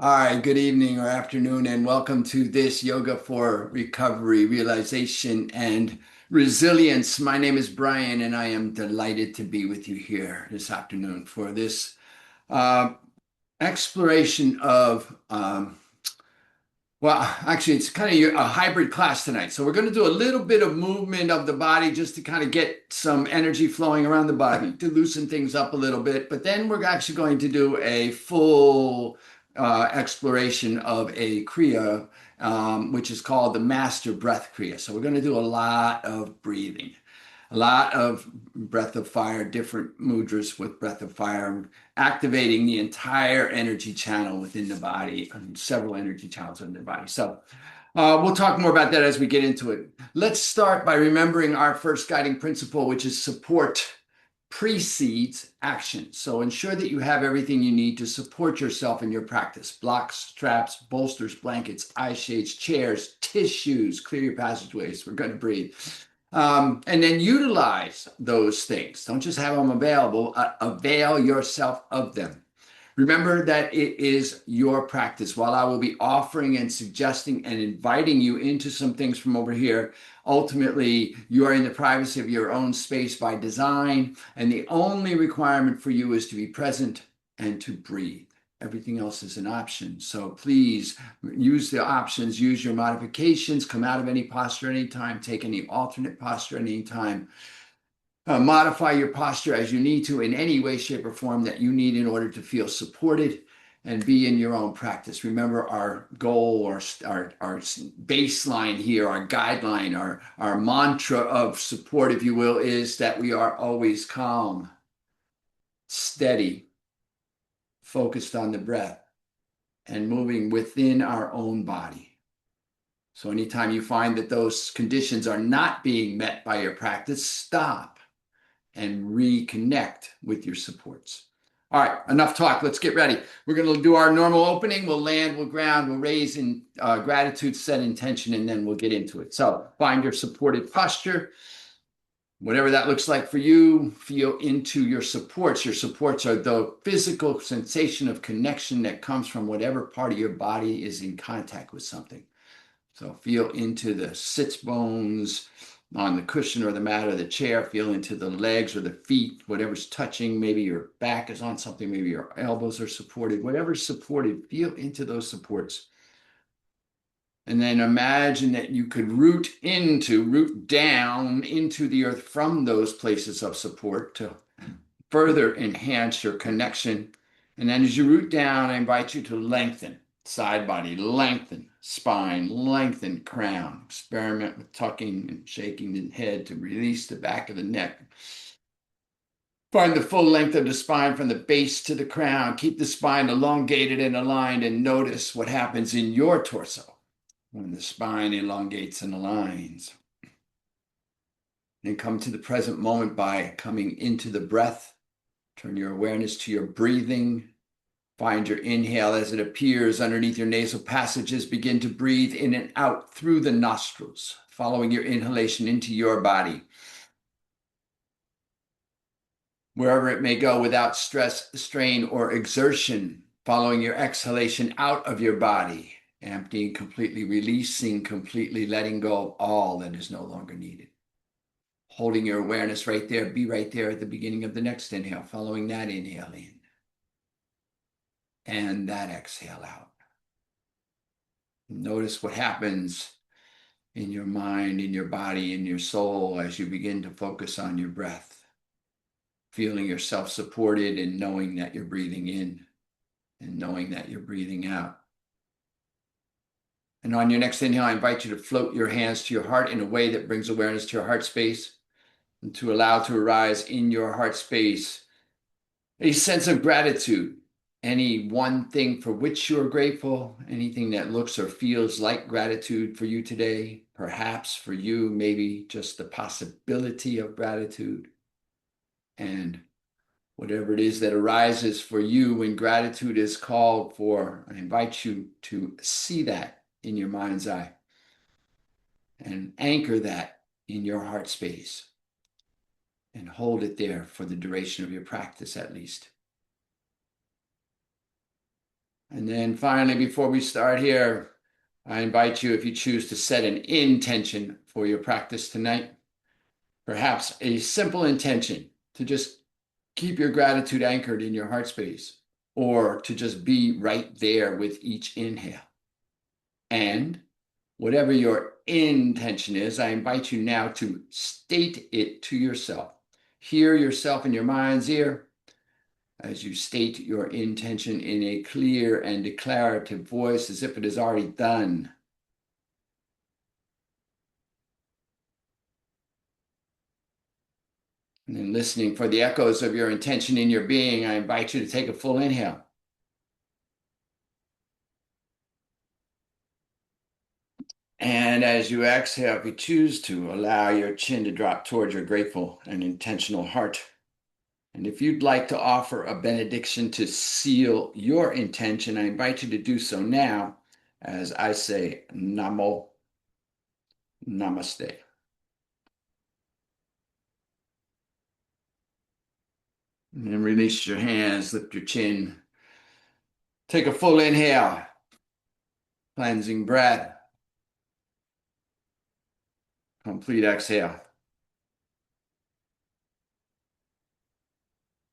All right, good evening or afternoon, and welcome to this Yoga for Recovery, Realization, and Resilience. My name is Brian, and I am delighted to be with you here this afternoon for this uh, exploration of, well, actually, it's kind of a hybrid class tonight. So we're going to do a little bit of movement of the body just to kind of get some energy flowing around the body to loosen things up a little bit. But then we're actually going to do a full exploration of a Kriya, which is called the Master Breath Kriya. So we're going to do a lot of breathing, a lot of breath of fire, different mudras with breath of fire, activating the entire energy channel within the body, and several energy channels in the body. So we'll talk more about that as we get into it. Let's start by remembering our first guiding principle, which is support precedes action. So ensure that you have everything you need to support yourself in your practice. Blocks, straps, bolsters, blankets, eye shades, chairs, tissues, clear your passageways. We're going to breathe. And then utilize those things. Don't just have them available, avail yourself of them. Remember that it is your practice. While I will be offering and suggesting and inviting you into some things from over here, ultimately you are in the privacy of your own space by design, and the only requirement for you is to be present and to breathe. Everything else is an option. So please use the options, use your modifications, come out of any posture anytime, take any alternate posture anytime. Modify your posture as you need to in any way, shape, or form that you need in order to feel supported and be in your own practice. Remember, our goal or our baseline here, our guideline, our mantra of support, if you will, is that we are always calm, steady, focused on the breath, and moving within our own body. So anytime you find that those conditions are not being met by your practice, stop and reconnect with your supports. All right, enough talk. Let's get ready. We're going to do our normal opening. We'll land, we'll ground, we'll raise in gratitude, set intention, and then we'll get into it. So find your supported posture. Whatever that looks like for you, feel into your supports. Your supports are the physical sensation of connection that comes from whatever part of your body is in contact with something. So feel into the sits bones on the cushion or the mat or the chair. Feel into the legs or the feet, whatever's touching. Maybe your back is on something. Maybe your elbows are supported. Whatever's supported, feel into those supports. And then imagine that you could root down into the earth from those places of support to further enhance your connection. And then as you root down, I invite you to lengthen side body, lengthen spine, lengthen crown. Experiment with tucking and shaking the head to release the back of the neck. Find the full length of the spine from the base to the crown. Keep the spine elongated and aligned, and notice what happens in your torso when the spine elongates and aligns. Then come to the present moment by coming into the breath. Turn your awareness to your breathing. Find your inhale as it appears underneath your nasal passages. Begin to breathe in and out through the nostrils, following your inhalation into your body, wherever it may go, without stress, strain, or exertion. Following your exhalation out of your body, emptying completely, releasing completely, letting go of all that is no longer needed. Holding your awareness right there, be right there at the beginning of the next inhale, following that inhale in and that exhale out. Notice what happens in your mind, in your body, in your soul as you begin to focus on your breath, feeling yourself supported and knowing that you're breathing in and knowing that you're breathing out. And on your next inhale, I invite you to float your hands to your heart in a way that brings awareness to your heart space, and to allow to arise in your heart space a sense of gratitude. Any one thing for which you are grateful, anything that looks or feels like gratitude for you today, perhaps for you, maybe just the possibility of gratitude. And whatever it is that arises for you when gratitude is called for, I invite you to see that in your mind's eye and anchor that in your heart space and hold it there for the duration of your practice at least. And then finally, before we start here, I invite you, if you choose, to set an intention for your practice tonight. Perhaps a simple intention to just keep your gratitude anchored in your heart space, or to just be right there with each inhale. And whatever your intention is, I invite you now to state it to yourself. Hear yourself in your mind's ear as you state your intention in a clear and declarative voice as if it is already done. And then listening for the echoes of your intention in your being, I invite you to take a full inhale. And as you exhale, if you choose to, allow your chin to drop towards your grateful and intentional heart. And if you'd like to offer a benediction to seal your intention, I invite you to do so now as I say Namo, Namaste. And then release your hands, lift your chin. Take a full inhale, cleansing breath. Complete exhale.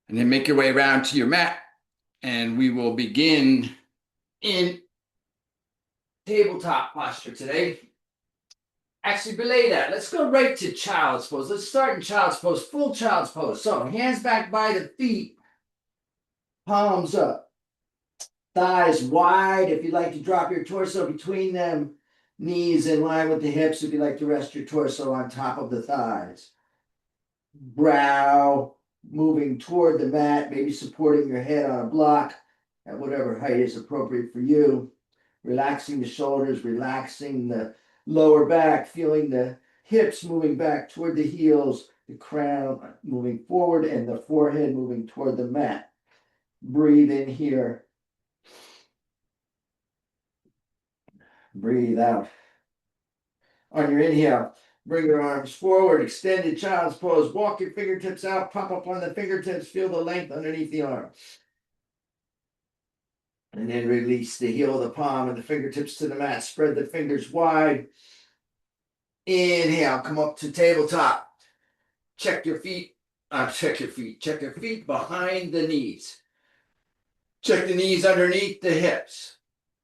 And then make your way around to your mat, and we will begin in tabletop posture today. Actually, belay that. Let's go right to child's pose. Let's start in child's pose, full child's pose. So hands back by the feet, palms up, thighs wide. If you'd like to drop your torso between them, knees in line with the hips. If you'd like to rest your torso on top of the thighs. Brow moving toward the mat, maybe supporting your head on a block at whatever height is appropriate for you. Relaxing the shoulders, relaxing the lower back, feeling the hips moving back toward the heels, the crown moving forward, and the forehead moving toward the mat. Breathe in here. Breathe out. On your inhale, bring your arms forward, extended child's pose. Walk your fingertips out, pop up on the fingertips, feel the length underneath the arm. And then release the heel of the palm and the fingertips to the mat. Spread the fingers wide. Inhale, come up to tabletop. Check your feet. Check your feet behind the knees. Check the knees underneath the hips.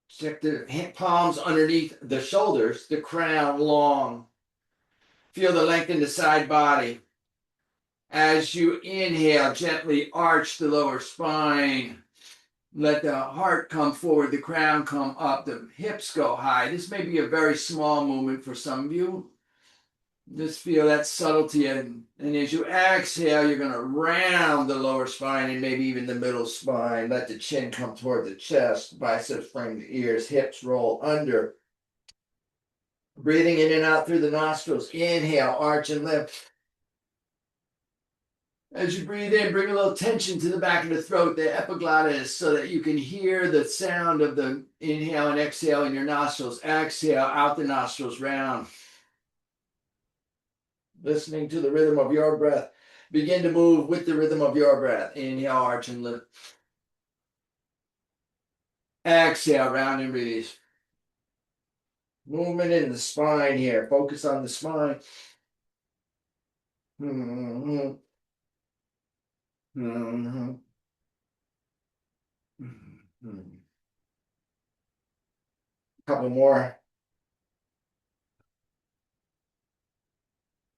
Check the palms underneath the shoulders, the crown long. Feel the length in the side body. As you inhale, gently arch the lower spine. Let the heart come forward, the crown come up, the hips go high. This may be a very small movement for some of you. Just feel that subtlety. And as you exhale, you're going to round the lower spine and maybe even the middle spine. Let the chin come toward the chest, biceps frame the ears, hips roll under. Breathing in and out through the nostrils. Inhale, arch and lift. As you breathe in, bring a little tension to the back of the throat, the epiglottis, so that you can hear the sound of the inhale and exhale in your nostrils. Exhale out the nostrils, round. Listening to the rhythm of your breath. Begin to move with the rhythm of your breath. Inhale, arch and lift. Exhale, round and release. Movement in the spine here. Focus on the spine. Mm-hmm. Mm-hmm. Mm-hmm. Couple more.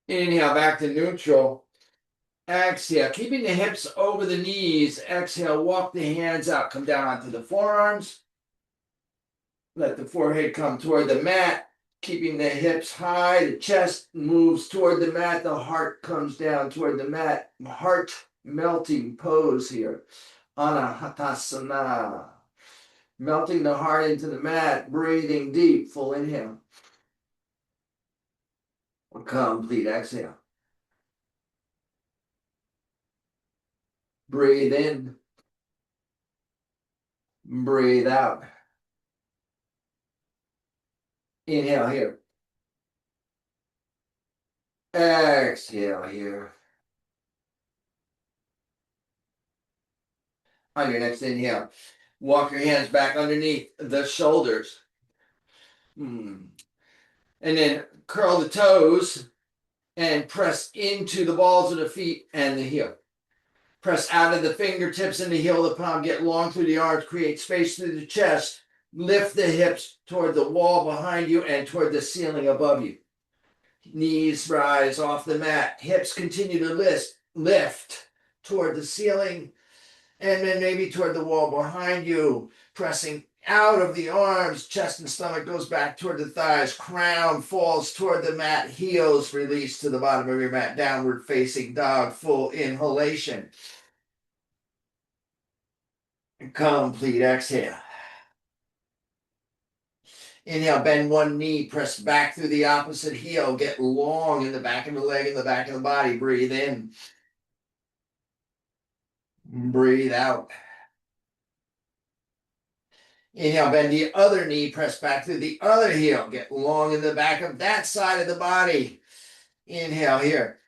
Inhale back to neutral. Exhale, keeping the hips over the knees. Exhale, walk the hands out. Come down onto the forearms. Let the forehead come toward the mat. Keeping the hips high. The chest moves toward the mat. The heart comes down toward the mat. Heart melting pose here. Anahatasana. Melting the heart into the mat. Breathing deep. Full inhale. Complete exhale. Breathe in. Breathe out. Inhale here. Exhale here. On your next inhale, Walk your hands back underneath the shoulders. And then curl the toes and press into the balls of the feet and the heel. Press out of the fingertips and the heel of the palm. Get long through the arms. Create space through the chest. Lift the hips toward the wall behind you and toward the ceiling above you. Knees rise off the mat. Hips continue to lift toward the ceiling and then maybe toward the wall behind you. Pressing out of the arms. Chest and stomach goes back toward the thighs. Crown falls toward the mat. Heels release to the bottom of your mat. Downward facing dog. Full inhalation. Complete exhale. Inhale, bend one knee, press back through the opposite heel. Get long in the back of the leg and the back of the body. Breathe in. Breathe out. Inhale, bend the other knee, press back through the other heel. Get long in the back of that side of the body. Inhale here.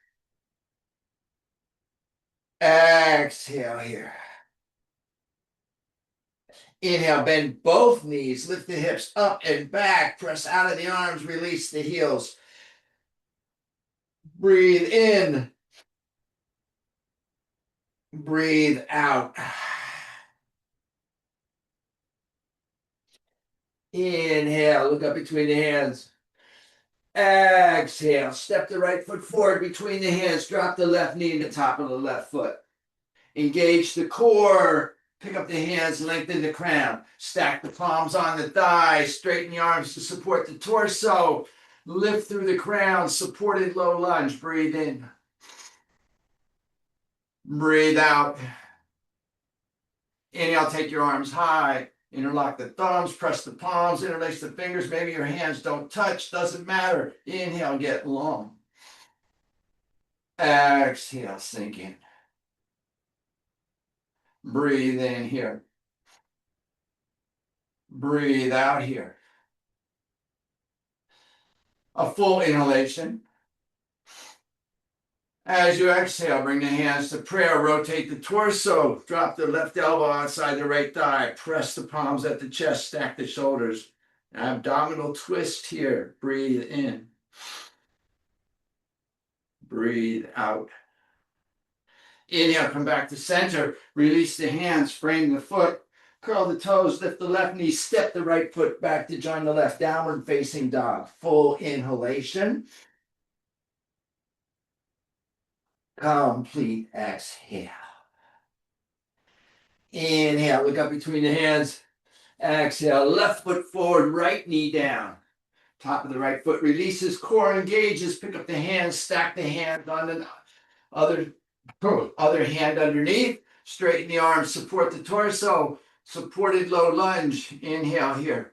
Exhale here. Inhale, bend both knees, lift the hips up and back, press out of the arms, release the heels. Breathe in. Breathe out. Inhale, look up between the hands. Exhale, step the right foot forward between the hands, drop the left knee to the top of the left foot. Engage the core, pick up the hands, lengthen the crown. Stack the palms on the thighs, straighten the arms to support the torso. Lift through the crown, supported low lunge. Breathe in. Breathe out. Inhale, take your arms high. Interlock the thumbs, press the palms, interlace the fingers. Maybe your hands don't touch, doesn't matter. Inhale, get long. Exhale, sink in. Breathe in here. Breathe out here. A full inhalation. As you exhale, bring the hands to prayer. Rotate the torso. Drop the left elbow outside the right thigh. Press the palms at the chest. Stack the shoulders. Abdominal twist here. Breathe in. Breathe out. Inhale, come back to center. Release the hands. Frame the foot. Curl the toes. Lift the left knee. Step the right foot back to join the left. Downward facing dog. Full inhalation. Complete exhale. Inhale, look up between the hands. Exhale, left foot forward, right knee down. Top of the right foot releases, core engages. Pick up the hands, stack the hands on the other hand underneath. Straighten the arms, support the torso. Supported low lunge. Inhale here.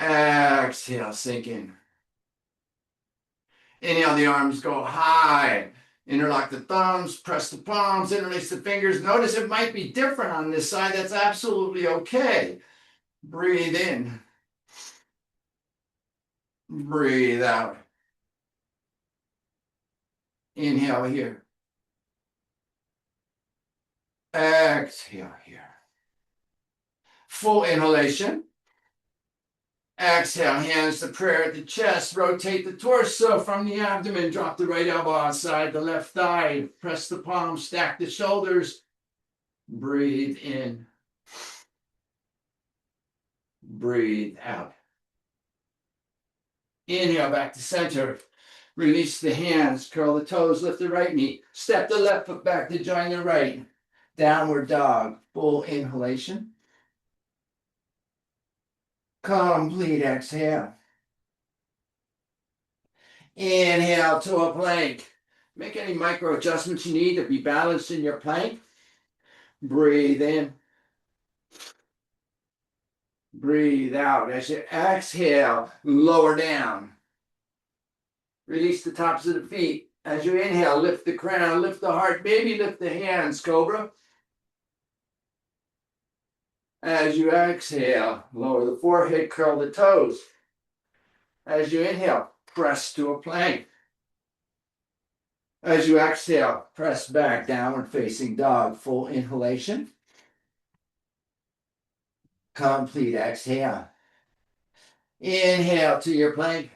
Exhale, sink in. Inhale, the arms go high. Interlock the thumbs, press the palms, interlace the fingers. Notice it might be different on this side. That's absolutely okay. Breathe in. Breathe out. Inhale here. Exhale here. Full inhalation. Exhale, hands to prayer at the chest. Rotate the torso from the abdomen. Drop the right elbow outside the left thigh. Press the palms, stack the shoulders. Breathe in. Breathe out. Inhale, back to center. Release the hands, curl the toes, lift the right knee. Step the left foot back to join the right. Downward dog, full inhalation. Complete exhale. Inhale to a plank. Make any micro adjustments you need to be balanced in your plank. Breathe in. Breathe out. As you exhale, lower down. Release the tops of the feet. As you inhale, lift the crown, lift the heart, maybe lift the hands, cobra. As you exhale, lower the forehead, curl the toes. As you inhale, press to a plank. As you exhale, press back, downward facing dog, full inhalation. Complete exhale. Inhale to your plank.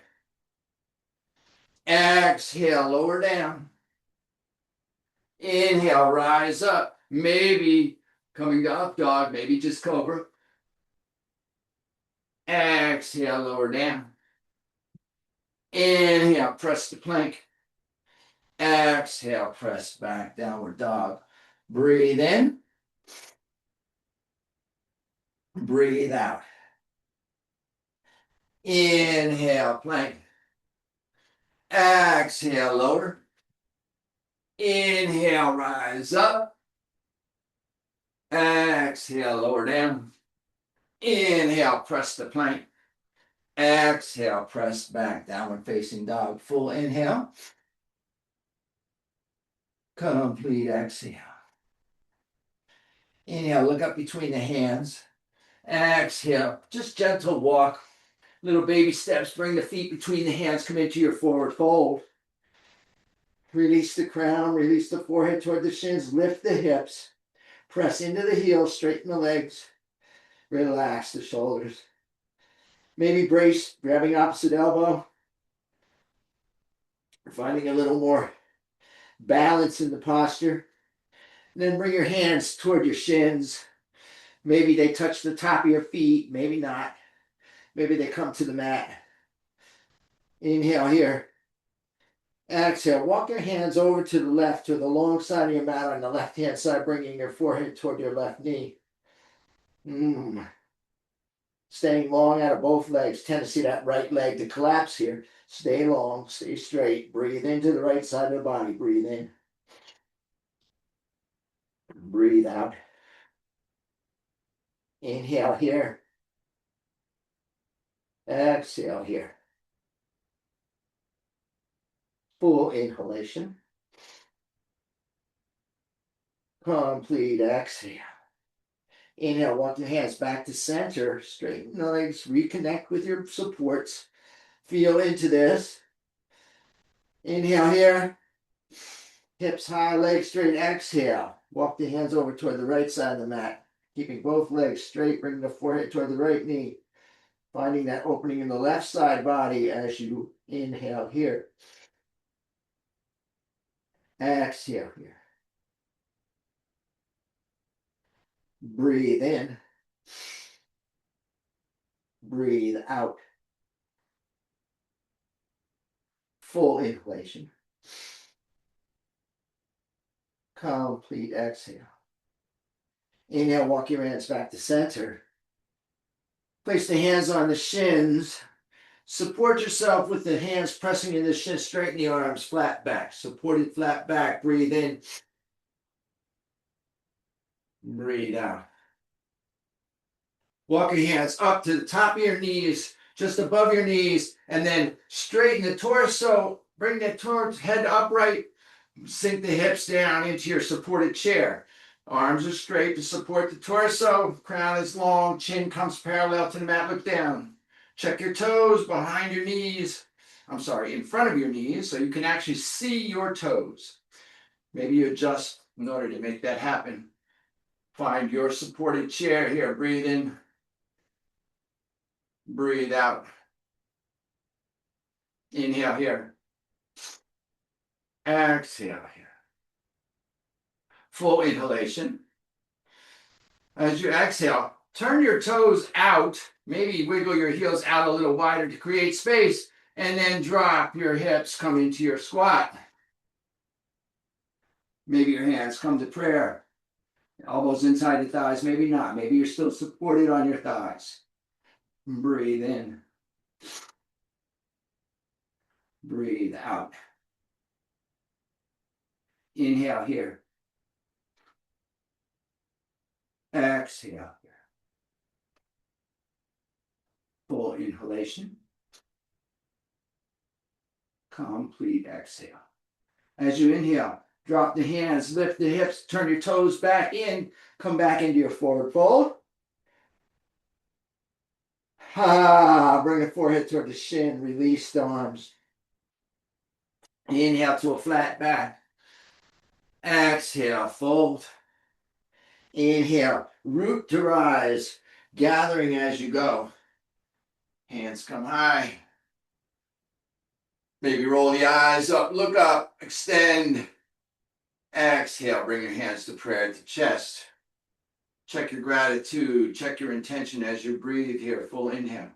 Exhale, lower down. Inhale, rise up. Maybe coming to up dog, maybe just cobra. Exhale, lower down. Inhale, press the plank. Exhale, press back, downward dog. Breathe in. Breathe out. Inhale, plank. Exhale, lower. Inhale, rise up. Exhale, lower down. Inhale, press the plank. Exhale, press back, downward facing dog. Full inhale. Complete exhale. Inhale, look up between the hands. Exhale, just gentle walk. Little baby steps. Bring the feet between the hands. Come into your forward fold. Release the crown. Release the forehead toward the shins. Lift the hips. Press into the heels. Straighten the legs. Relax the shoulders. Maybe brace, grabbing opposite elbow. Finding a little more balance in the posture. And then bring your hands toward your shins. Maybe they touch the top of your feet. Maybe not. Maybe they come to the mat. Inhale here. Exhale. Walk your hands over to the left, to the long side of your mat on the left-hand side, bringing your forehead toward your left knee. Staying long out of both legs. Tend to see that right leg to collapse here. Stay long. Stay straight. Breathe into the right side of the body. Breathe in. Breathe out. Inhale here. Exhale here. Full inhalation. Complete exhale. Inhale, walk your hands back to center. Straighten the legs. Reconnect with your supports. Feel into this. Inhale here. Hips high, legs straight. Exhale. Walk the hands over toward the right side of the mat. Keeping both legs straight. Bring the forehead toward the right knee. Finding that opening in the left side body as you inhale here. Exhale here. Breathe in. Breathe out. Full inhalation. Complete exhale. Inhale, walk your hands back to center. Place the hands on the shins. Support yourself with the hands pressing in the shins. Straighten the arms, flat back. Supported flat back. Breathe in. Breathe out. Walk your hands up to the top of your knees, just above your knees, and then straighten the torso. Bring the head upright. Sink the hips down into your supported chair. Arms are straight to support the torso. Crown is long. Chin comes parallel to the mat. Look down. Check your toes behind your knees. I'm sorry, in front of your knees, so you can actually see your toes. Maybe you adjust in order to make that happen. Find your supported chair here. Breathe in. Breathe out. Inhale here. Exhale here. Full inhalation. As you exhale, turn your toes out. Maybe wiggle your heels out a little wider to create space, and then drop your hips, come into your squat. Maybe your hands come to prayer. Elbows inside the thighs, maybe not. Maybe you're still supported on your thighs. Breathe in. Breathe out. Inhale here. Exhale here. Full inhalation. Complete exhale. As you inhale, drop the hands, lift the hips, turn your toes back in, come back into your forward fold. Bring the forehead toward the shin, release the arms. Inhale to a flat back. Exhale, fold. Inhale, root to rise. gathering as you go. Hands come high. Maybe roll the eyes up, look up, extend. Exhale, bring your hands to prayer at the chest. Check your gratitude, check your intention as you breathe here. Full inhale.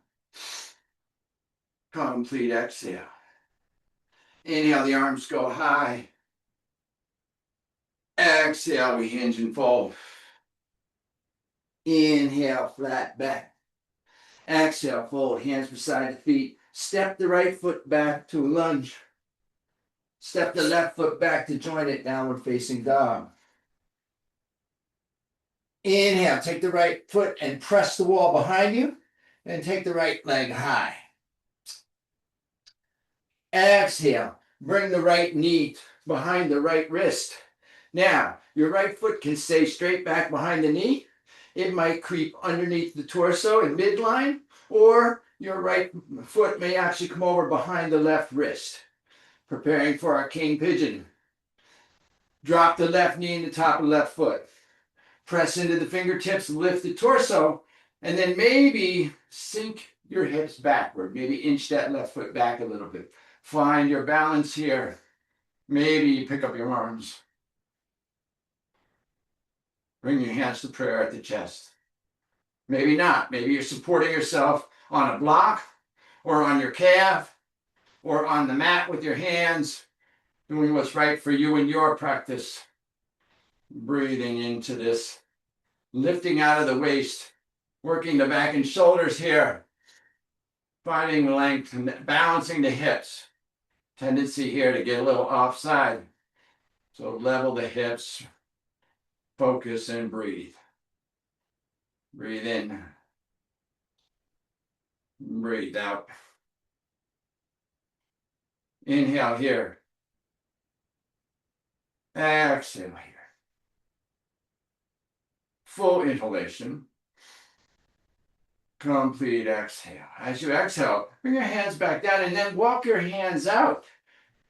Complete exhale. Inhale, the arms go high. Exhale, we hinge and fold. Inhale, flat back. Exhale, fold, hands beside the feet. Step the right foot back to a lunge. Step the left foot back to join it, downward facing dog. Inhale, take the right foot and press the wall behind you, and take the right leg high. Exhale, bring the right knee behind the right wrist. Now, your right foot can stay straight back behind the knee. It might creep underneath the torso in midline, or your right foot may actually come over behind the left wrist. Preparing for our king pigeon. Drop the left knee in the top of the left foot. Press into the fingertips, lift the torso, and then maybe sink your hips backward. Maybe inch that left foot back a little bit. Find your balance here. Maybe pick up your arms. Bring your hands to prayer at the chest. Maybe not. Maybe you're supporting yourself on a block or on your calf or on the mat with your hands, doing what's right for you in your practice. Breathing into this, lifting out of the waist, working the back and shoulders here, finding length and balancing the hips. Tendency here to get a little offside. So level the hips, focus and breathe. Breathe in. Breathe out. Inhale here. Exhale here. Full inhalation. Complete exhale. As you exhale, bring your hands back down and then walk your hands out.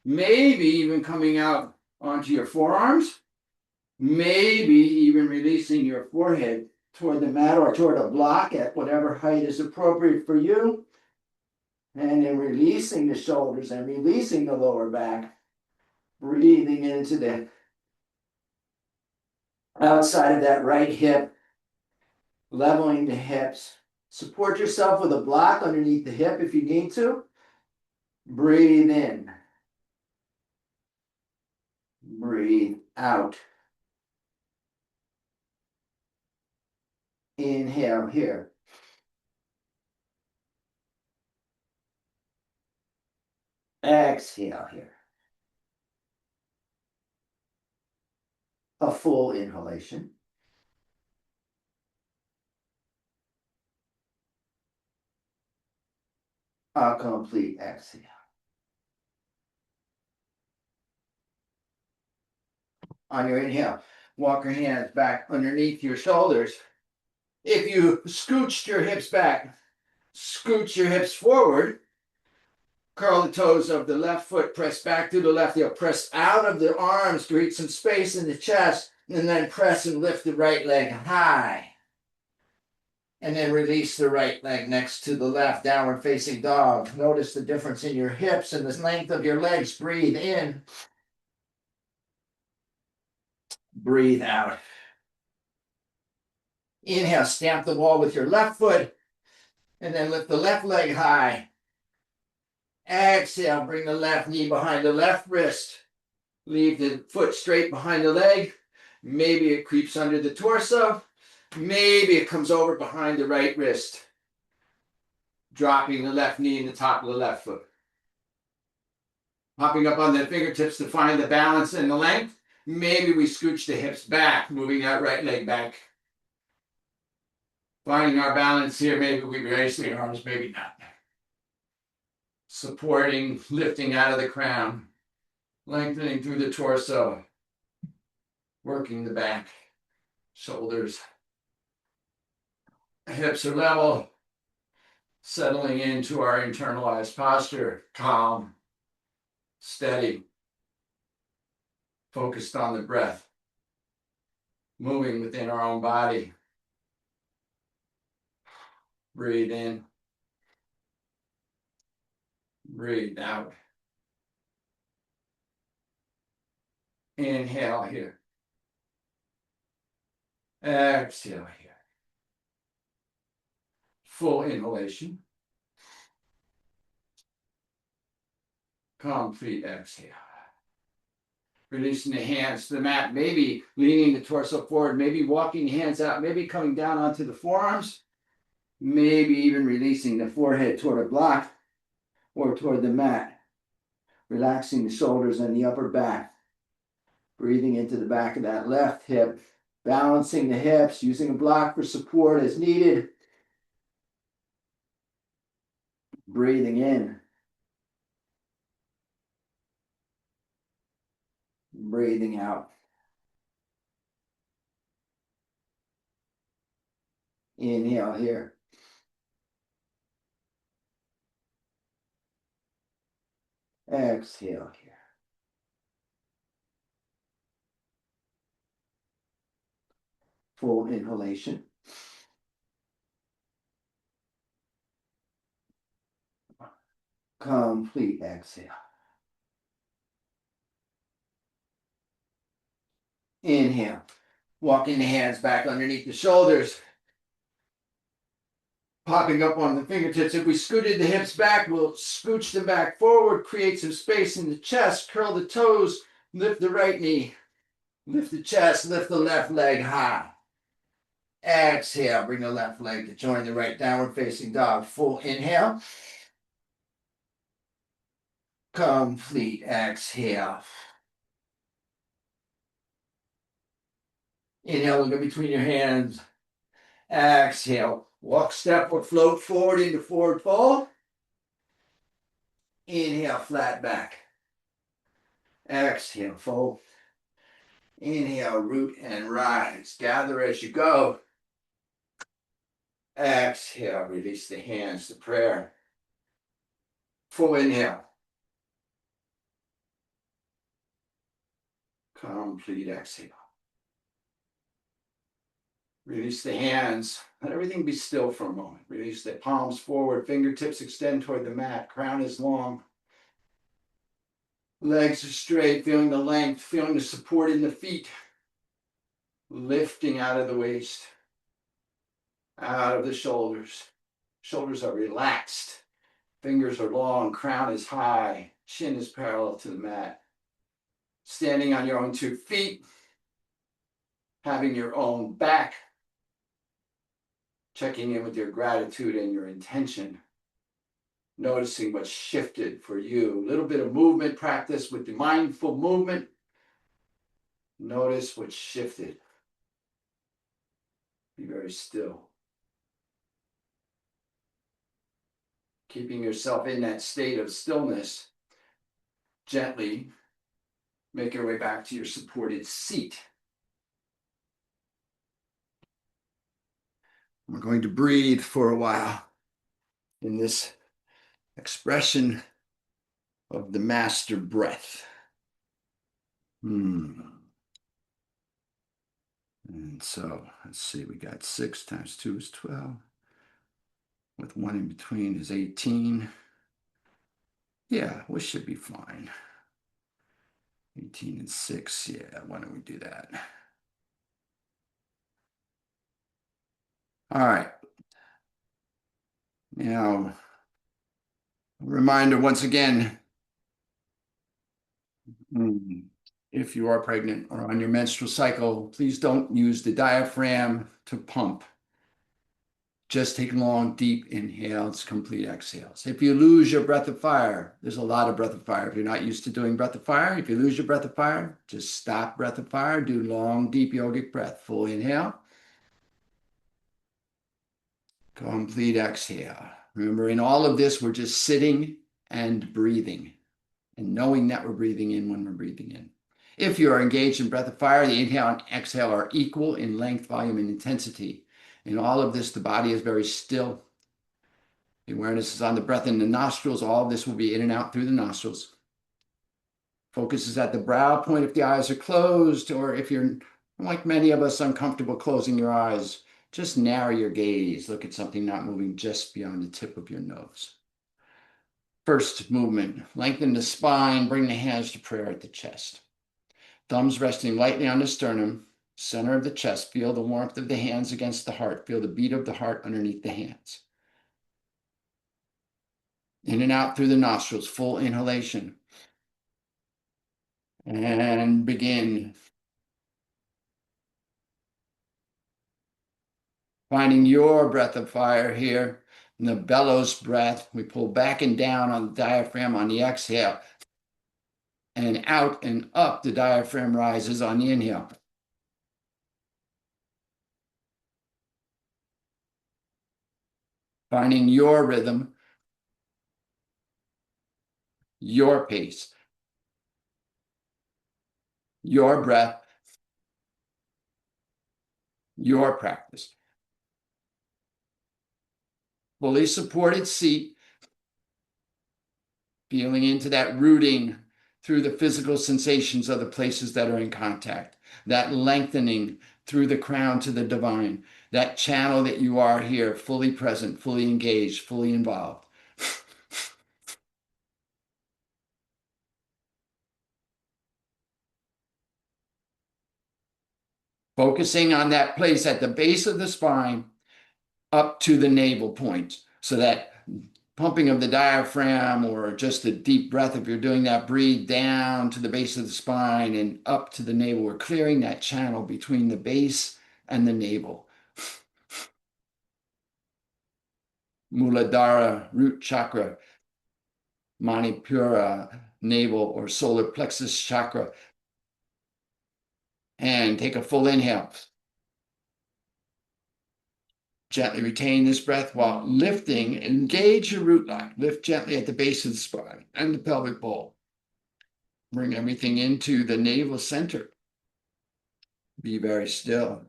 Maybe even coming out onto your forearms. Maybe even releasing your forehead toward the mat or toward a block at whatever height is appropriate for you. And then releasing the shoulders and releasing the lower back. Breathing into the outside of that right hip. Leveling the hips. Support yourself with a block underneath the hip if you need to. Breathe in. Breathe out. Inhale here. Exhale here. A full inhalation. A complete exhale. On your inhale, walk your hands back underneath your shoulders. If you scooched your hips back, scooch your hips forward. Curl the toes of the left foot, press back through the left heel, press out of the arms, create some space in the chest, and then press and lift the right leg high. And then release the right leg next to the left, downward facing dog. Notice the difference in your hips and the length of your legs. Breathe in. Breathe out. Inhale, stamp the wall with your left foot, and then lift the left leg high. Exhale, bring the left knee behind the left wrist. Leave the foot straight behind the leg. Maybe it creeps under the torso. Maybe it comes over behind the right wrist. Dropping the left knee in the top of the left foot. Hopping up on the fingertips to find the balance and the length. Maybe we scooch the hips back, moving that right leg back. Finding our balance here, maybe we raise the arms, maybe not. Supporting, lifting out of the crown. Lengthening through the torso. Working the back, shoulders. Hips are level. Settling into our internalized posture. Calm, steady. Focused on the breath. Moving within our own body. Breathe in. Breathe out. Inhale here. Exhale here. Full inhalation. Complete exhale. Releasing the hands to the mat, maybe leaning the torso forward, maybe walking hands out, maybe coming down onto the forearms, maybe even releasing the forehead toward a block or toward the mat. Relaxing the shoulders and the upper back. Breathing into the back of that left hip. Balancing the hips, using a block for support as needed. Breathing in. Breathing out. Inhale here. Exhale here. Full inhalation. Complete exhale. Inhale. Walking the hands back underneath the shoulders. Popping up on the fingertips. If we scooted the hips back, we'll scooch them back forward, create some space in the chest, curl the toes, lift the right knee, lift the chest, lift the left leg high. Exhale, bring the left leg to join the right downward facing dog. Full inhale. Complete exhale. Inhale, look between your hands. Exhale. Walk, step, or float forward into forward fold. Inhale, flat back. Exhale, fold. Inhale, root and rise. Gather as you go. Exhale, release the hands to prayer. Full inhale. Complete exhale. Release the hands. Let everything be still for a moment. Release the palms forward. Fingertips extend toward the mat. Crown is long. Legs are straight. Feeling the length. Feeling the support in the feet. Lifting out of the waist. Out of the shoulders. Shoulders are relaxed. Fingers are long. Crown is high. Chin is parallel to the mat. Standing on your own 2 feet. Having your own back. Checking in with your gratitude and your intention. Noticing what's shifted for you. A little bit of movement practice with the mindful movement. Notice what's shifted. Be very still. Keeping yourself in that state of stillness. Gently make your way back to your supported seat. We're going to breathe for a while in this expression of the master breath. And so, let's see, we got 6 times 2 is 12. With 1 in between is 18. Yeah, we should be fine. 18 and 6, yeah, why don't we do that? All right. Now, reminder once again, if you are pregnant or on your menstrual cycle, please don't use the diaphragm to pump. Just take long, deep inhales, complete exhales. If you lose your breath of fire, there's a lot of breath of fire. If you're not used to doing breath of fire, if you lose your breath of fire, just stop breath of fire, do long, deep yogic breath. Full inhale. Complete exhale. Remember, in all of this, we're just sitting and breathing and knowing that we're breathing in when we're breathing in. If you are engaged in breath of fire, the inhale and exhale are equal in length, volume, and intensity. In all of this, the body is very still. The awareness is on the breath in the nostrils. All of this will be in and out through the nostrils. Focus is at the brow point if the eyes are closed, or if you're, like many of us, uncomfortable closing your eyes, just narrow your gaze. Look at something not moving just beyond the tip of your nose. First movement, lengthen the spine, bring the hands to prayer at the chest. Thumbs resting lightly on the sternum, center of the chest. Feel the warmth of the hands against the heart. Feel the beat of the heart underneath the hands. In and out through the nostrils, full inhalation. And begin. Finding your breath of fire here. In the bellows breath, we pull back and down on the diaphragm on the exhale. And out and up, the diaphragm rises on the inhale. Finding your rhythm, your pace, your breath, your practice. Fully supported seat, feeling into that rooting through the physical sensations of the places that are in contact, that lengthening through the crown to the divine, that channel that you are here, fully present, fully engaged, fully involved. Focusing on that place at the base of the spine up to the navel point, so that pumping of the diaphragm or just a deep breath, if you're doing that, breathe down to the base of the spine and up to the navel. We're clearing that channel between the base and the navel. Muladhara, root chakra, Manipura, navel or solar plexus chakra. And take a full inhale. Gently retain this breath while lifting. Engage your root line. Lift gently at the base of the spine and the pelvic bowl. Bring everything into the navel center. Be very still.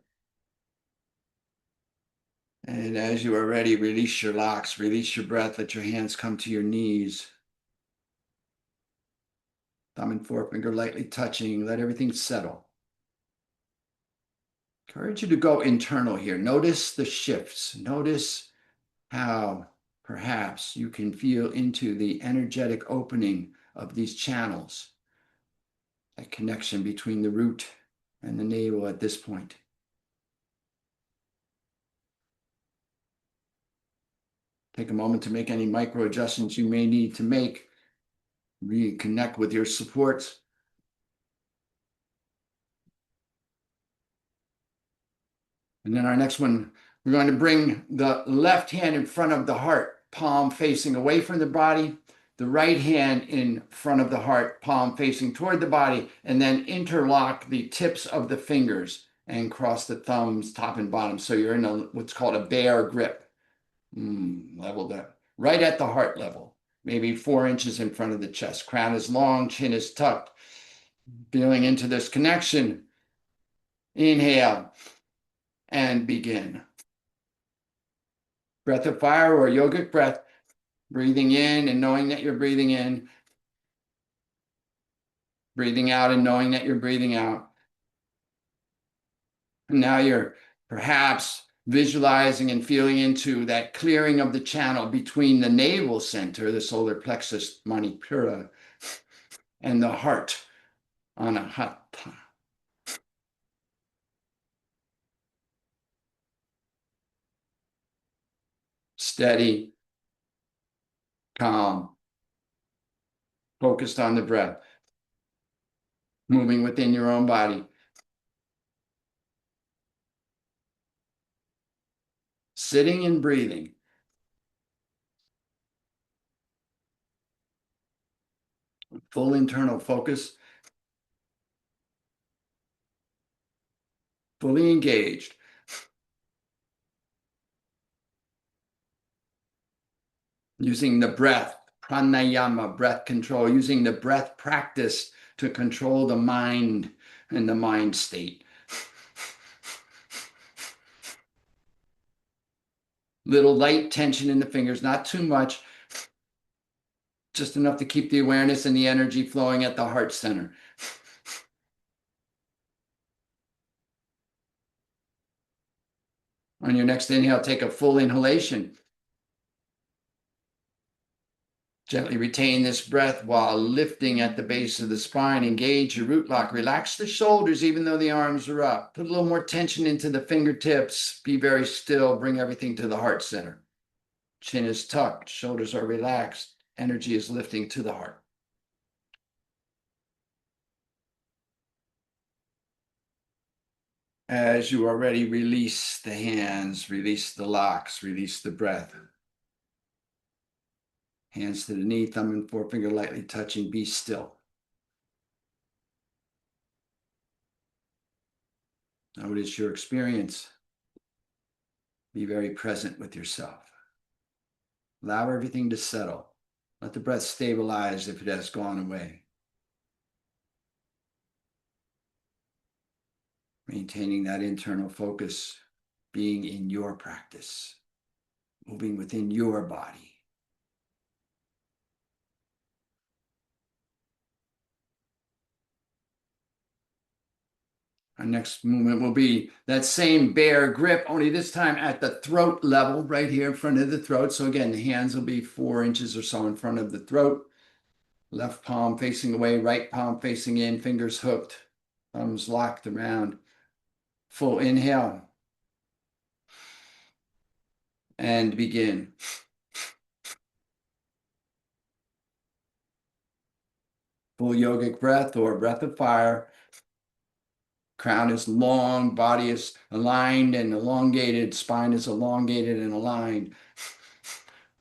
And as you are ready, release your locks, release your breath, let your hands come to your knees. Thumb and forefinger lightly touching, let everything settle. Encourage you to go internal here. Notice the shifts. Notice how perhaps you can feel into the energetic opening of these channels, that connection between the root and the navel at this point. Take a moment to make any micro adjustments you may need to make. Reconnect with your supports. And then our next one, we're going to bring the left hand in front of the heart, palm facing away from the body, the right hand in front of the heart, palm facing toward the body, and then interlock the tips of the fingers and cross the thumbs top and bottom. So you're in what's called a bear grip. Level that right at the heart level, maybe 4 inches in front of the chest. Crown is long, chin is tucked. Feeling into this connection. Inhale and begin. Breath of fire or yogic breath. Breathing in and knowing that you're breathing in. Breathing out and knowing that you're breathing out. And now you're perhaps visualizing and feeling into that clearing of the channel between the navel center, the solar plexus Manipura, and the heart, Anahata. Steady, calm, focused on the breath, moving within your own body. Sitting and breathing. Full internal focus. Fully engaged. Using the breath, pranayama, breath control, using the breath practice to control the mind and the mind state. Little light tension in the fingers, not too much, just enough to keep the awareness and the energy flowing at the heart center. On your next inhale, take a full inhalation. Gently retain this breath while lifting at the base of the spine. Engage your root lock. Relax the shoulders even though the arms are up. Put a little more tension into the fingertips. Be very still. Bring everything to the heart center. Chin is tucked. Shoulders are relaxed. Energy is lifting to the heart. As you are ready, release the hands, release the locks, release the breath. Hands to the knee, thumb and forefinger lightly touching. Be still. Notice your experience. Be very present with yourself. Allow everything to settle. Let the breath stabilize if it has gone away. Maintaining that internal focus, being in your practice, moving within your body. Our next movement will be that same bear grip, only this time at the throat level, right here in front of the throat. So again, the hands will be 4 inches or so in front of the throat. Left palm facing away, right palm facing in, fingers hooked, thumbs locked around. Full inhale. And begin. Full yogic breath or breath of fire. Crown is long, body is aligned and elongated, spine is elongated and aligned.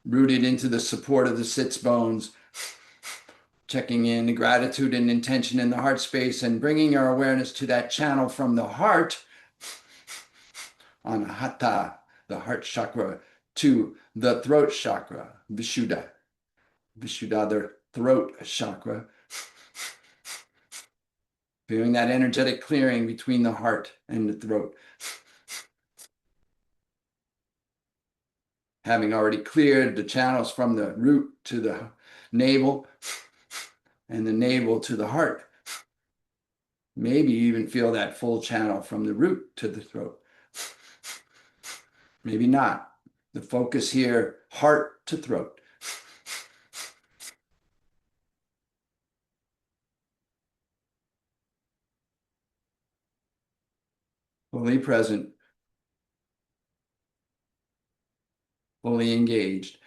Rooted into the support of the sits bones. Checking in the gratitude and intention in the heart space and bringing our awareness to that channel from the heart, anahata, the heart chakra, to the throat chakra, vishuddha. Vishuddha, the throat chakra. Feeling that energetic clearing between the heart and the throat. Having already cleared the channels from the root to the navel and the navel to the heart. Maybe even feel that full channel from the root to the throat. Maybe not. The focus here, heart to throat. Fully present, fully engaged.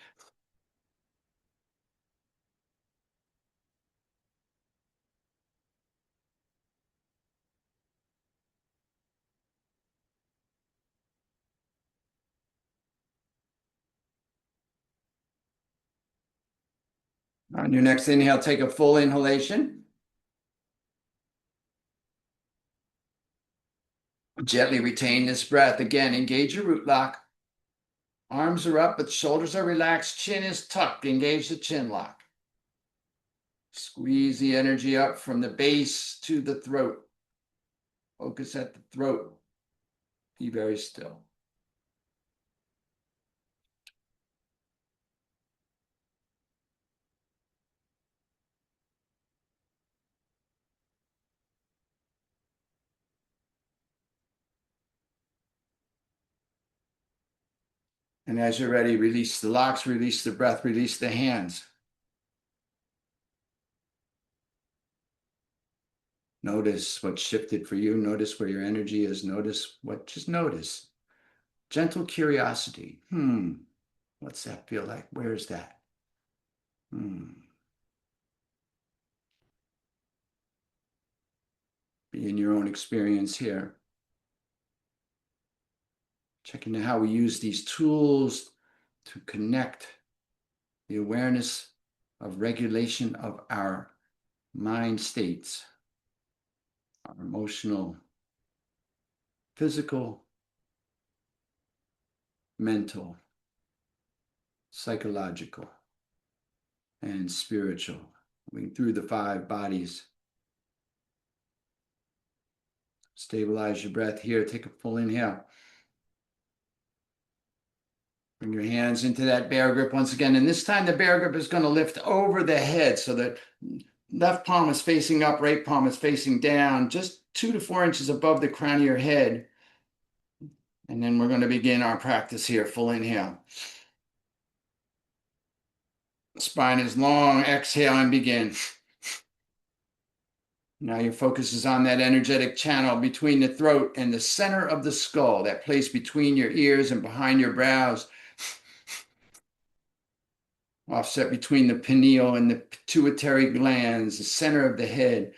On your next inhale, take a full inhalation. Gently retain this breath. Again, engage your root lock. Arms are up, but shoulders are relaxed. Chin is tucked. Engage the chin lock. Squeeze the energy up from the base to the throat. Focus at the throat. Be very still. And as you're ready, release the locks, release the breath, release the hands. Notice what shifted for you. Notice where your energy is. Just notice. Gentle curiosity. What's that feel like? Where is that? Be in your own experience here. Check into how we use these tools to connect the awareness of regulation of our mind states, our emotional, physical, mental, psychological, and spiritual, moving through the 5 bodies. Stabilize your breath here. Take a full inhale. Bring your hands into that bear grip once again. And this time the bear grip is going to lift over the head so that left palm is facing up, right palm is facing down, just 2 to 4 inches above the crown of your head. And then we're going to begin our practice here. Full inhale. The spine is long. Exhale and begin. Now your focus is on that energetic channel between the throat and the center of the skull, that place between your ears and behind your brows, offset between the pineal and the pituitary glands, the center of the head.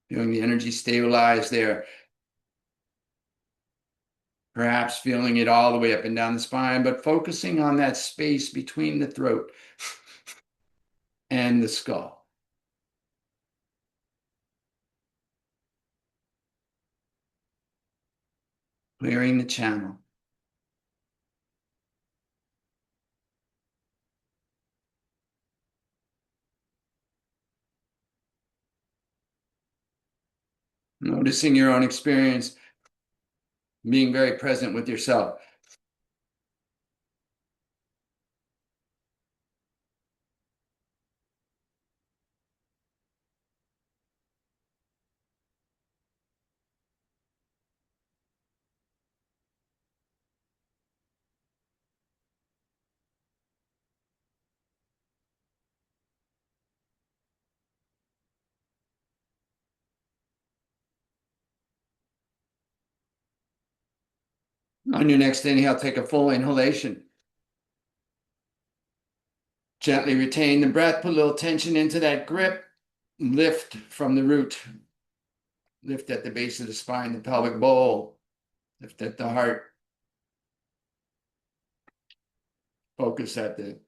Feeling the energy stabilize there. Perhaps feeling it all the way up and down the spine, but focusing on that space between the throat and the skull. Clearing the channel. Noticing your own experience, being very present with yourself. On your next inhale, take a full inhalation. Gently retain the breath, put a little tension into that grip, lift from the root, lift at the base of the spine, the pelvic bowl, lift at the heart, focus at the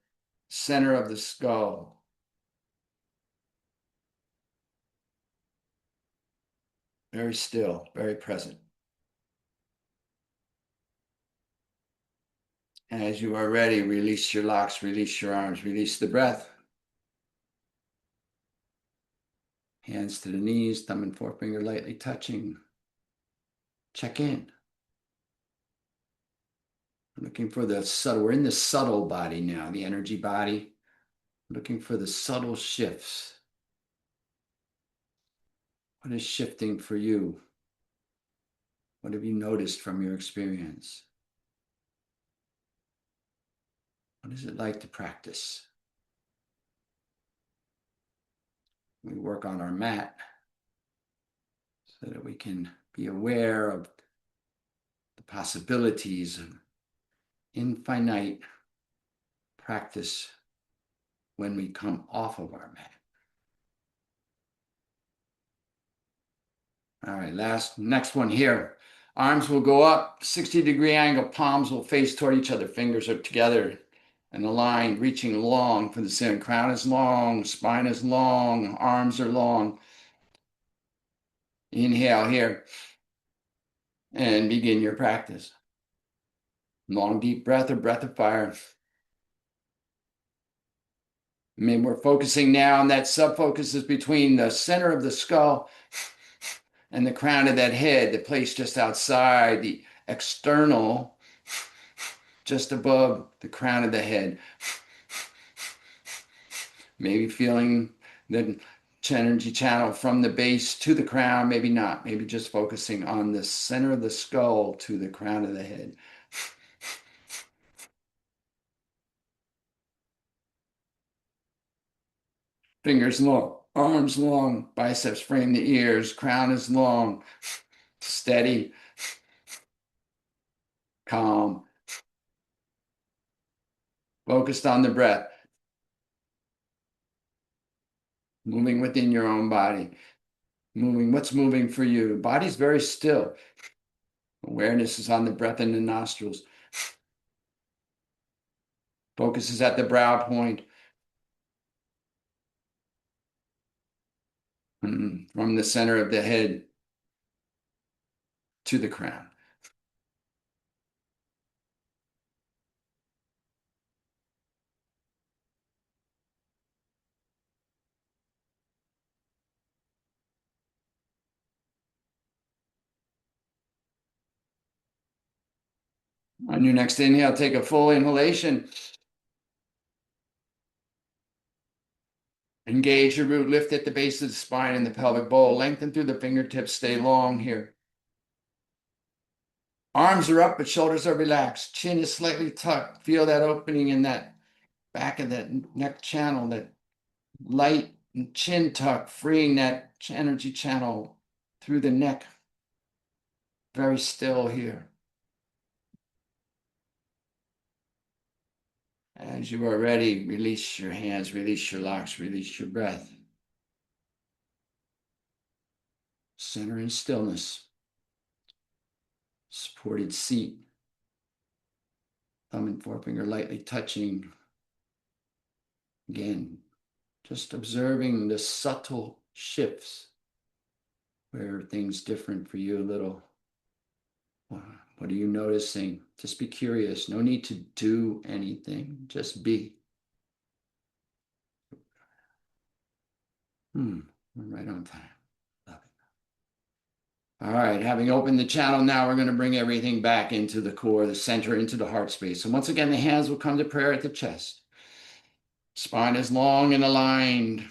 center of the skull. Very still, very present. As you are ready, release your locks, release your arms, release the breath. Hands to the knees, thumb and forefinger lightly touching. Check in. Looking for the subtle, we're in the subtle body now, the energy body. Looking for the subtle shifts. What is shifting for you? What have you noticed from your experience? What is it like to practice? We work on our mat so that we can be aware of the possibilities of infinite practice when we come off of our mat. All right, next one here. Arms will go up, 60-degree angle, palms will face toward each other, fingers are together and aligned, reaching long for the center. Crown is long, spine is long, arms are long. Inhale here and begin your practice. Long, deep breath or breath of fire. Maybe we're focusing now on that sub-focus is between the center of the skull and the crown of that head, the place just outside, the external, just above the crown of the head. Maybe feeling the energy channel from the base to the crown, maybe not. Maybe just focusing on the center of the skull to the crown of the head. Fingers long, arms long, biceps frame the ears, crown is long, steady, calm, focused on the breath, moving within your own body, what's moving for you. Body's very still. Awareness is on the breath in the nostrils. Focus is at the brow point. From the center of the head to the crown. On your next inhale, take a full inhalation. Engage your root, lift at the base of the spine and the pelvic bowl. Lengthen through the fingertips, stay long here. Arms are up, but shoulders are relaxed. Chin is slightly tucked. Feel that opening in that back of that neck channel, that light chin tuck, freeing that energy channel through the neck. Very still here. As you are ready, release your hands, release your locks, release your breath. Center in stillness. Supported seat. Thumb and forefinger lightly touching. Again, just observing the subtle shifts where things different for you a little. What are you noticing? Just be curious. No need to do anything. Just be. We're right on time. Love it. All right, having opened the channel now, we're going to bring everything back into the core, the center, into the heart space. So once again, the hands will come to prayer at the chest. Spine is long and aligned.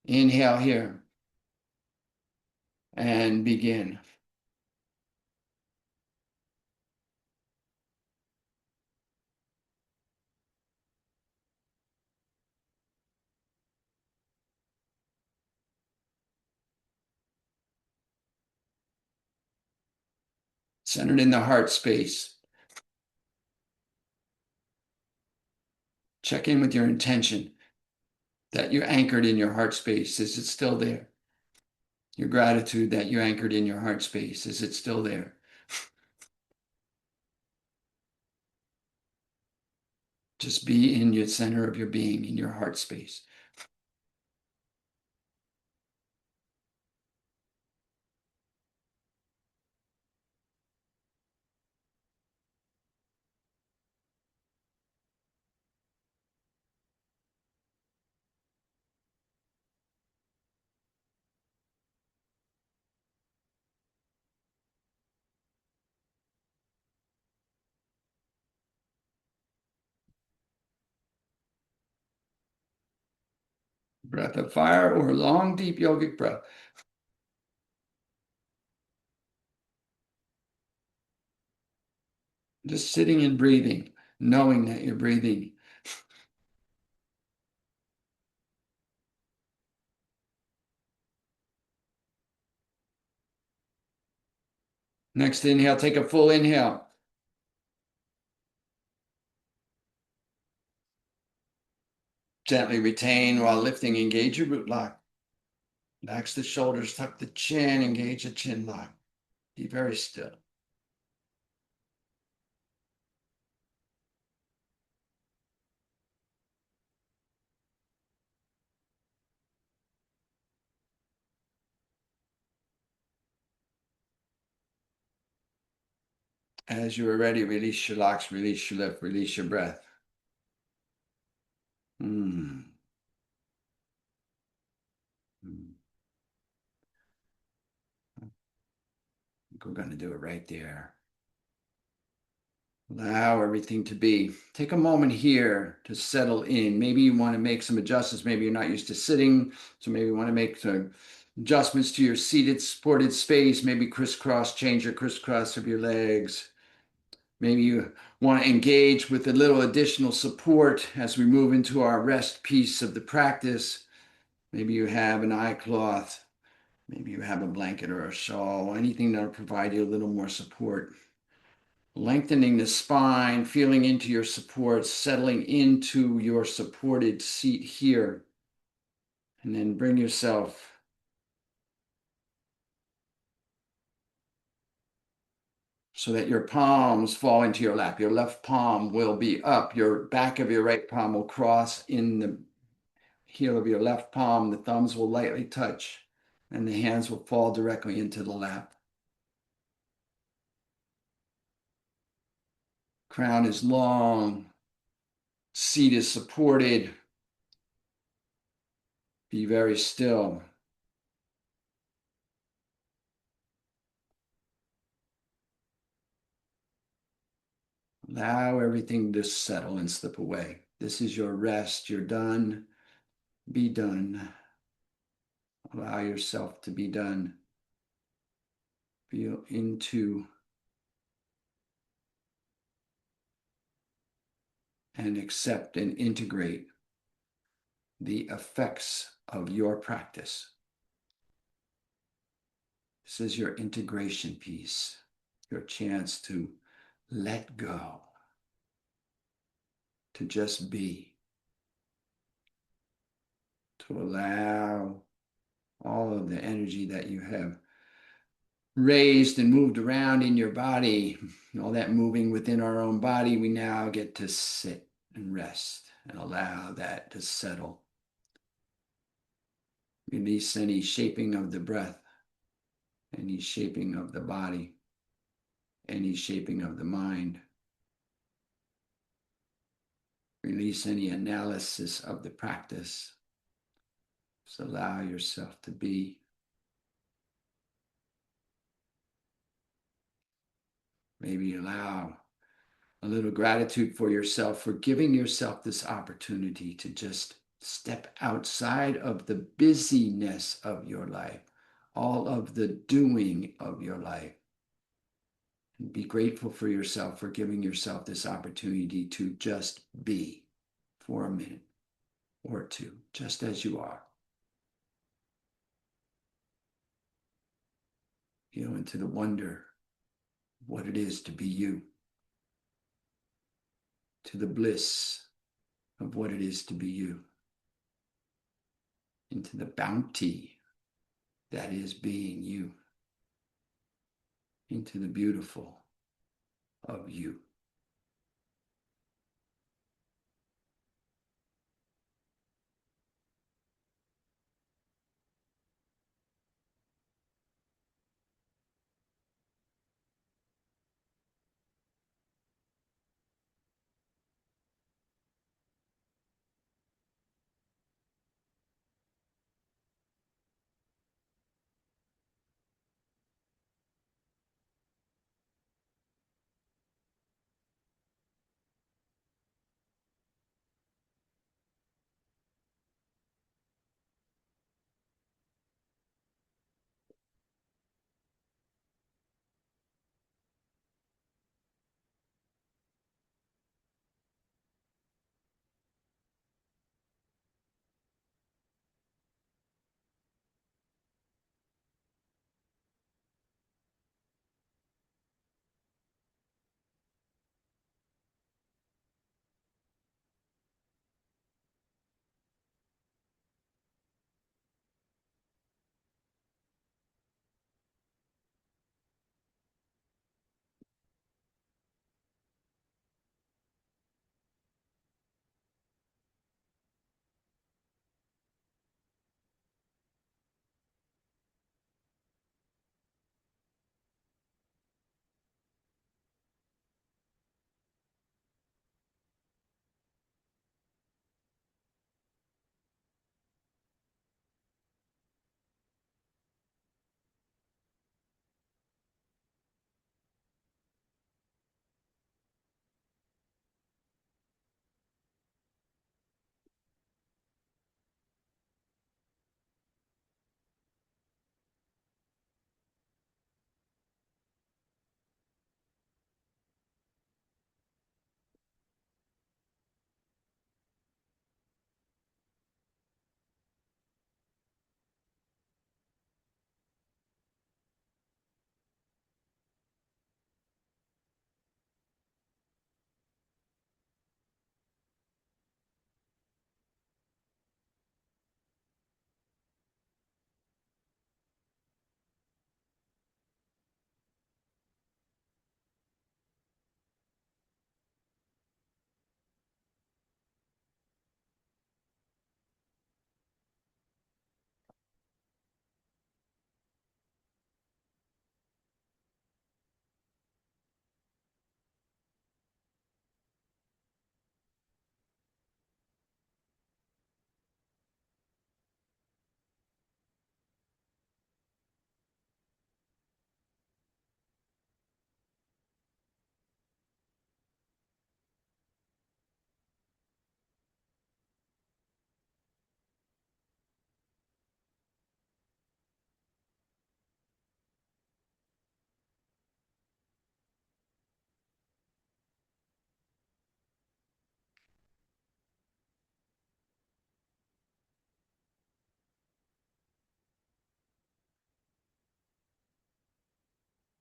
Inhale here. And begin. Centered in the heart space. Check in with your intention that you're anchored in your heart space. Is it still there? Your gratitude that you're anchored in your heart space. Is it still there? Just be in your center of your being, in your heart space. Breath of fire or long, deep yogic breath. Just sitting and breathing, knowing that you're breathing. Next inhale, take a full inhale. Gently retain while lifting. Engage your root lock. Relax the shoulders, tuck the chin, engage the chin lock. Be very still. As you are ready, release your locks, release your lift, release your breath. Mm. Mm. We're going to do it right there. Allow everything to be. Take a moment here to settle in. Maybe you want to make some adjustments. Maybe you're not used to sitting, so maybe you want to make some adjustments to your seated, supported space. Maybe crisscross, change your crisscross of your legs. Maybe you want to engage with a little additional support as we move into our rest piece of the practice. Maybe you have an eye cloth. Maybe you have a blanket or a shawl, anything that'll provide you a little more support. Lengthening the spine, feeling into your supports, settling into your supported seat here. And then bring yourself so that your palms fall into your lap. Your left palm will be up. Your back of your right palm will cross in the heel of your left palm. The thumbs will lightly touch and the hands will fall directly into the lap. Crown is long. Seat is supported. Be very still. Allow everything to settle and slip away. This is your rest. You're done. Be done. Allow yourself to be done. Feel into and accept and integrate the effects of your practice. This is your integration piece, your chance to let go, to just be, to allow all of the energy that you have raised and moved around in your body, all that moving within our own body, we now get to sit and rest and allow that to settle. Release any shaping of the breath, any shaping of the body, any shaping of the mind. Release any analysis of the practice. Just allow yourself to be. Maybe allow a little gratitude for yourself for giving yourself this opportunity to just step outside of the busyness of your life, all of the doing of your life. And be grateful for yourself for giving yourself this opportunity to just be for a minute or two, just as you are. Into the wonder of what it is to be you, to the bliss of what it is to be you, into the bounty that is being you, into the beautiful of you.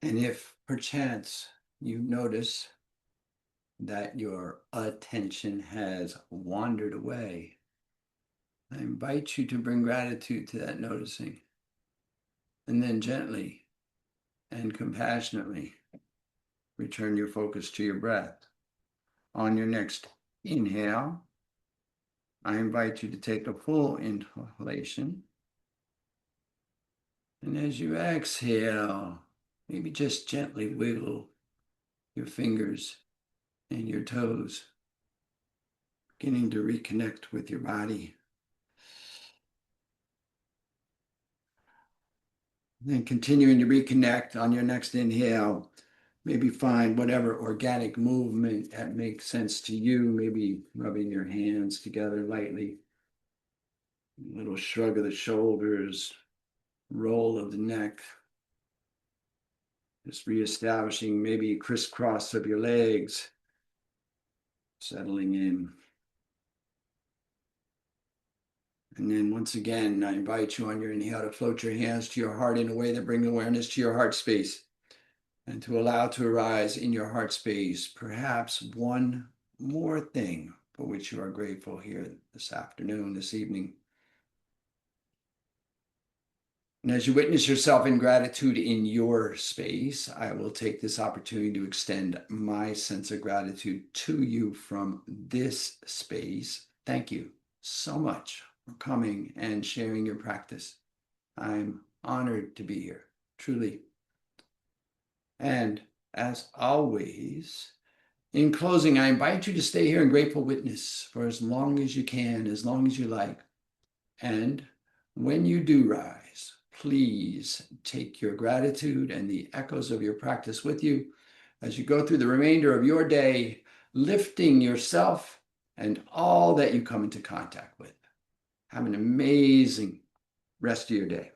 And if perchance you notice that your attention has wandered away, I invite you to bring gratitude to that noticing. And then gently and compassionately return your focus to your breath. On your next inhale, I invite you to take a full inhalation. And as you exhale, maybe just gently wiggle your fingers and your toes, beginning to reconnect with your body. Then continuing to reconnect on your next inhale, maybe find whatever organic movement that makes sense to you, maybe rubbing your hands together lightly, a little shrug of the shoulders, roll of the neck, just reestablishing maybe a crisscross of your legs, settling in. And then once again, I invite you on your inhale to float your hands to your heart in a way that brings awareness to your heart space and to allow to arise in your heart space perhaps one more thing for which you are grateful here this afternoon, this evening. And as you witness yourself in gratitude in your space, I will take this opportunity to extend my sense of gratitude to you from this space. Thank you so much for coming and sharing your practice. I'm honored to be here, truly. And as always, in closing, I invite you to stay here in grateful witness for as long as you can, as long as you like. And when you do rise, please take your gratitude and the echoes of your practice with you as you go through the remainder of your day, lifting yourself and all that you come into contact with. Have an amazing rest of your day.